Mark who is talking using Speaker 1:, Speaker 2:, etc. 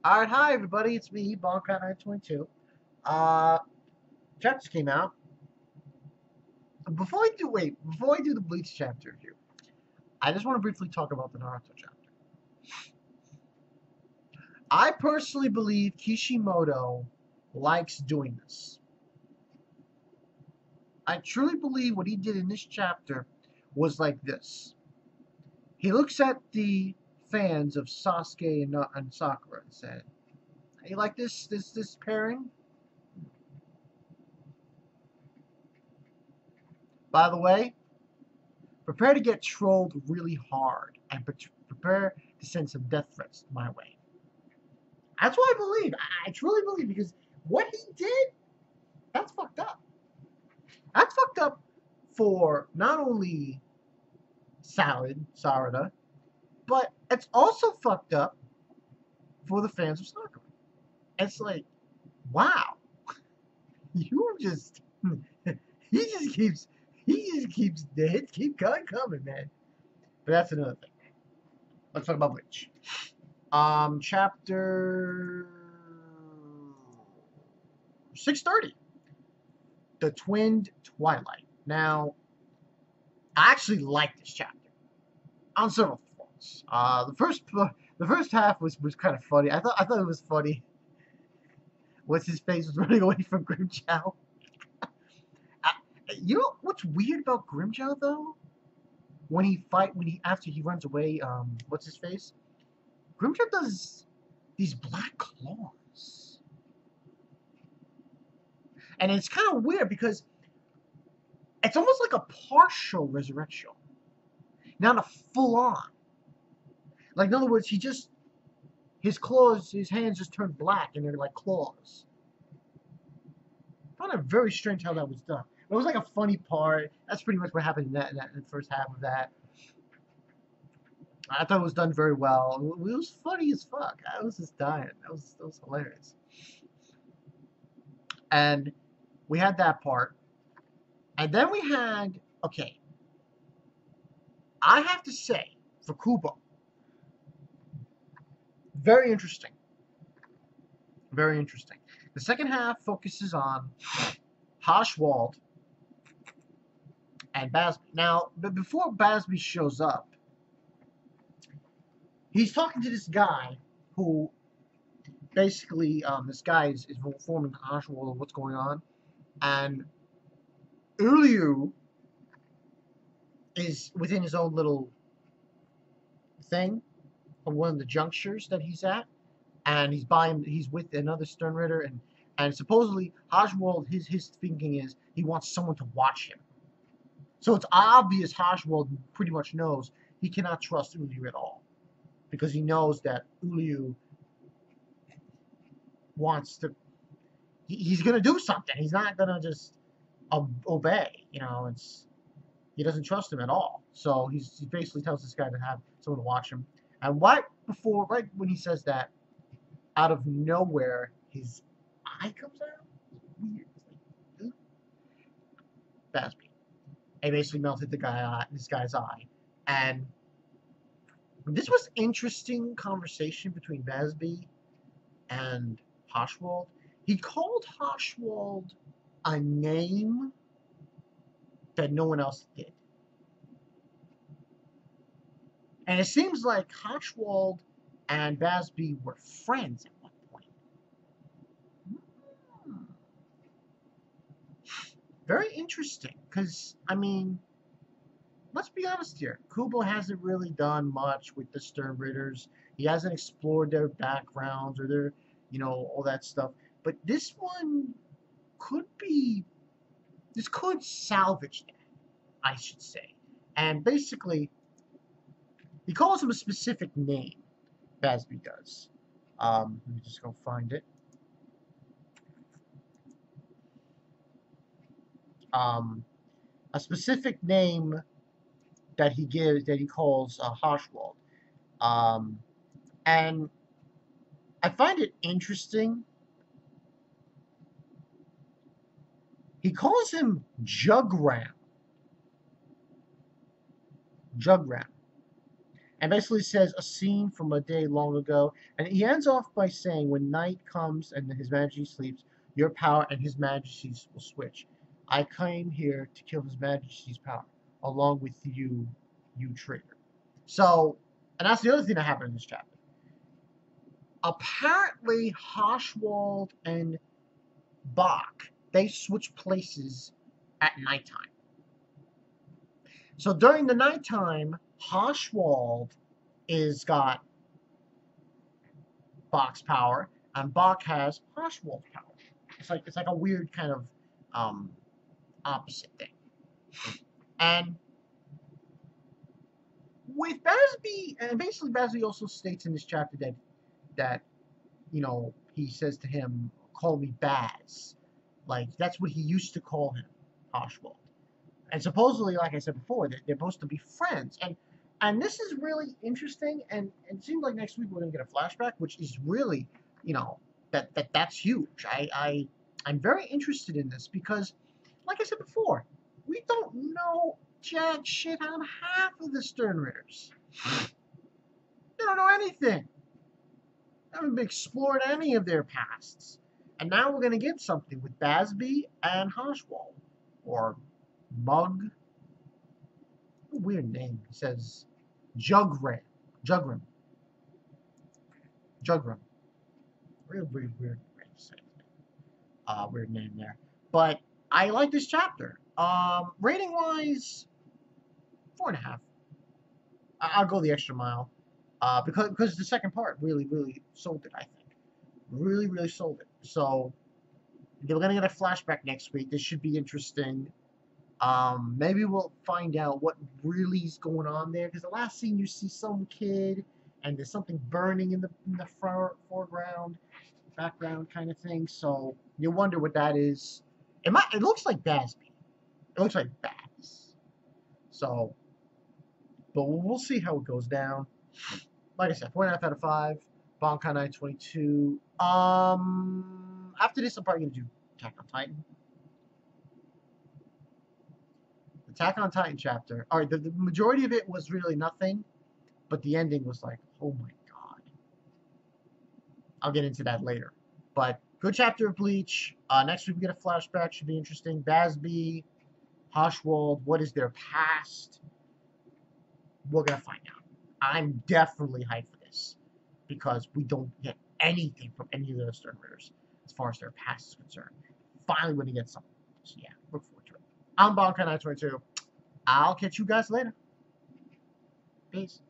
Speaker 1: Alright, hi everybody, it's me, Bonkai922. Uh, chapters came out. Before I do the Bleach chapter review, I just want to briefly talk about the Naruto chapter. I personally believe Kishimoto likes doing this. I truly believe what he did in this chapter was like this. He looks at the fans of Sasuke and Sakura and said, "Hey, you like this pairing? By the way, prepare to get trolled really hard and prepare to send some death threats my way." That's what I believe. I truly believe, because what he did, that's fucked up. That's fucked up for not only Sarada, but it's also fucked up for the fans of Sakura. It's like, wow, you just he just keeps the hits keep coming, man. But that's another thing. Let's talk about Bleach. Chapter 630, The Twinned Twilight. Now, I actually like this chapter on several fronts. The first half was kind of funny. I thought it was funny. What's his face was running away from grimjoww. You know what's weird about grimjoww though? After he runs away, what's his face? Grimjoww does these black claws. And it's kind of weird because it's almost like a partial resurrection. Not a full on. Like, in other words, his hands just turned black and they're like claws. I found it very strange how that was done. It was like a funny part. That's pretty much what happened in the first half of that. I thought it was done very well. It was funny as fuck. I was just dying. That was hilarious. And we had that part. And then we had, okay, I have to say, for Kubo, very interesting. Very interesting. The second half focuses on Hashwald and Bazby. Now, but before Bazby shows up, he's talking to this guy who basically, this guy is informing Hashwald of what's going on. And Uryu is within his own little thing of one of the junctures that he's at, and he's with another Stern Ritter, and supposedly Hashwald, his thinking is he wants someone to watch him. So it's obvious Hashwald pretty much knows he cannot trust Uryu at all, because he knows that Uryu wants to. He's gonna do something. He's not gonna just obey. He doesn't trust him at all. So he basically tells this guy to have someone to watch him. And right when he says that, out of nowhere, his eye comes out. Weird. It's like, Bazby. It basically melted this guy's eye. And this was interesting conversation between Bazby and Hashwald. He called Hashwald a name that no one else did. And it seems like Hashwald and Bazby were friends at one point. Very interesting, because, I mean, let's be honest here. Kubo hasn't really done much with the Stern Ritters. He hasn't explored their backgrounds or their, all that stuff. But this one could salvage that, I should say. And basically, he calls him a specific name, Bazby does. Let me just go find it. A specific name that he calls Hashwald. And I find it interesting. He calls him Jugram. and basically says a scene from a day long ago. And he ends off by saying, when night comes and his majesty sleeps, your power and his majesty's will switch. I came here to kill his majesty's power, along with you, you traitor. So, and that's the other thing that happened in this chapter. Apparently, Hashwald and Bach, they switch places at nighttime. So during the nighttime, Hashwald is got Bach's power, and Bach has Hashwald's power. It's like a weird kind of opposite thing. And with Bazby, and basically Bazby also states in this chapter that you know, he says to him, "Call me Baz." Like that's what he used to call him, Hashwald. And supposedly, like I said before, they're supposed to be friends. And this is really interesting. And it seems like next week we're gonna get a flashback, which is really, you know, that's huge. I'm very interested in this because, like I said before, we don't know jack shit on half of the Sternritters. They don't know anything. They haven't explored any of their pasts. And now we're gonna get something with Bazby and Hashwald. Or Mug. Weird name. It says Jugram. Jugram. Jugram. Weird way to say it. Weird name there. But I like this chapter. Rating wise, 4.5. I'll go the extra mile. Because the second part really sold it, I think. Really sold it. So we're gonna get a flashback next week. This should be interesting. Maybe we'll find out what really is going on there. Because the last scene, you see some kid, and there's something burning in the foreground, background kind of thing. So you wonder what that is. It looks like Bazby. It looks like Baz. So, but we'll see how it goes down. Like I said, 4.5 out of 5. Bankai 922. After this, I'm probably gonna do Attack on Titan. Attack on Titan chapter. All right, the majority of it was really nothing, but the ending was like, oh my god. I'll get into that later. But good chapter of Bleach. Next week we get a flashback. Should be interesting. Bazby, Hashwald. What is their past? We're gonna find out. I'm definitely hyped for this because we don't get anything from any of the Sternritters as far as their past is concerned. Finally, when we get something. So yeah, look forward to it. I'm Bankai 922. I'll catch you guys later. Peace.